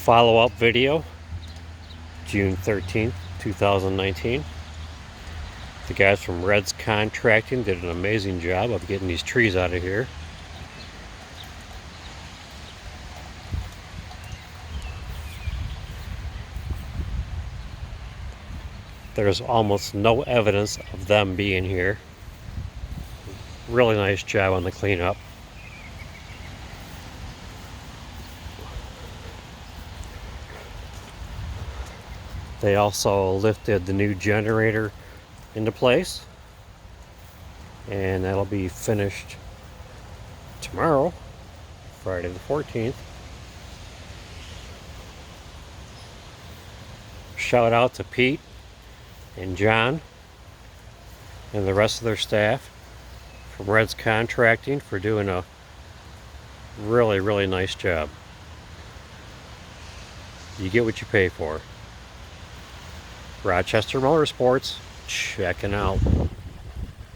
follow-up video, June 13th, 2019. The guys from Reds Contracting did an amazing job of getting these trees out of here. There's almost no evidence of them being here. Really nice job on the cleanup. They also lifted the new generator into place, and that'll be finished tomorrow, Friday the 14th. Shout out to Pete and John and the rest of their staff from Reds Contracting for doing a really nice job. You get what you pay for. Rochester Motorsports, checking out.